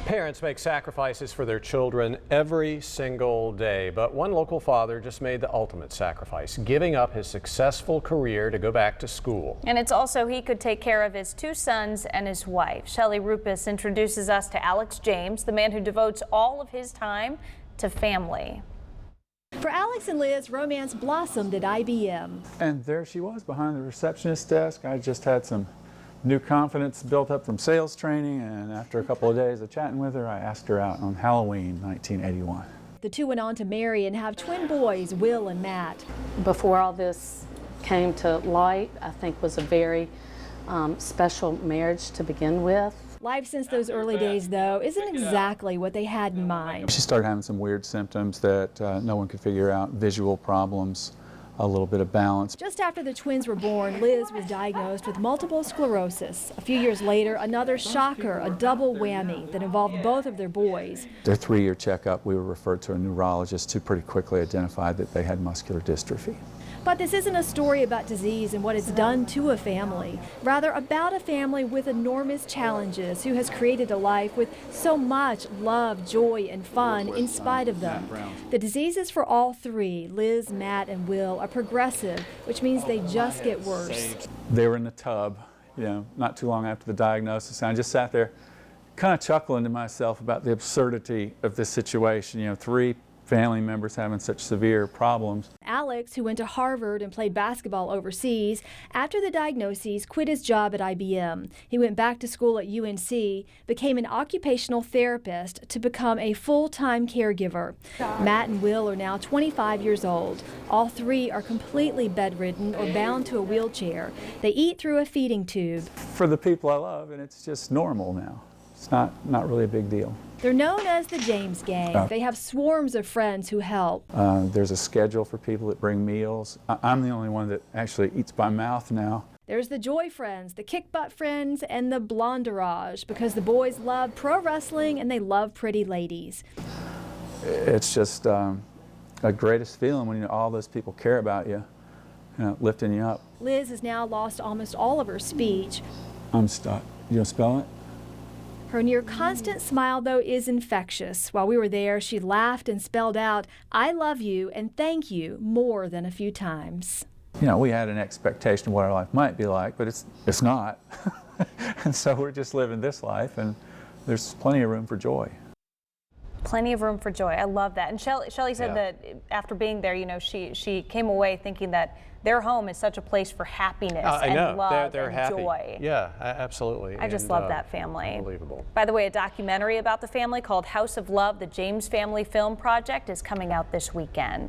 Parents make sacrifices for their children every single day, but one local father just made the ultimate sacrifice, giving up his successful career to go back to school. And it's also he could take care of his 2 sons and his wife. Shelley Rupus introduces us to Alex James, the man who devotes all of his time to family. For Alex and Liz, romance blossomed at IBM. And there she was behind the receptionist desk. I just had some new confidence built up from sales training, and after a couple of days of chatting with her, I asked her out on Halloween 1981. The two went on to marry and have twin boys, Will and Matt. Before all this came to light, I think was a very special marriage to begin with. Life since those early days, though, isn't exactly what they had in mind. She started having some weird symptoms that no one could figure out, visual problems, a little bit of balance. Just after the twins were born, Liz was diagnosed with multiple sclerosis. A few years later, another shocker, a double whammy that involved both of their boys. Their 3-year checkup, we were referred to a neurologist who pretty quickly identified that they had muscular dystrophy. But this isn't a story about disease and what it's done to a family. Rather, about a family with enormous challenges who has created a life with so much love, joy, and fun in spite of them. The diseases for all three, Liz, Matt, and Will, are progressive, which means they just get worse. They were in the tub, not too long after the diagnosis, and I just sat there kind of chuckling to myself about the absurdity of this situation. 3 family members having such severe problems. Alex, who went to Harvard and played basketball overseas, after the diagnoses quit his job at IBM. He went back to school at UNC, became an occupational therapist to become a full-time caregiver. Matt and Will are now 25 years old. All 3 are completely bedridden or bound to a wheelchair. They eat through a feeding tube. For the people I love, and it's just normal now. It's not really a big deal. They're known as the James Gang. They have swarms of friends who help. There's a schedule for people that bring meals. I'm the only one that actually eats by mouth now. There's the Joy Friends, the Kick Butt Friends, and the Blonderage, because the boys love pro wrestling and they love pretty ladies. It's just a greatest feeling when all those people care about you, lifting you up. Liz has now lost almost all of her speech. I'm stuck. You gonna spell it? Her near constant smile, though, is infectious. While we were there, she laughed and spelled out, "I love you and thank you," more than a few times. We had an expectation of what our life might be like, but it's not. And so we're just living this life, and there's plenty of room for joy. Plenty of room for joy. I love that. And Shelley said that after being there, she came away thinking that their home is such a place for happiness and love they're and happy. joy. Yeah, absolutely. I just love that family. Unbelievable. By the way, a documentary about the family called House of Love, the James Family Film Project, is coming out this weekend.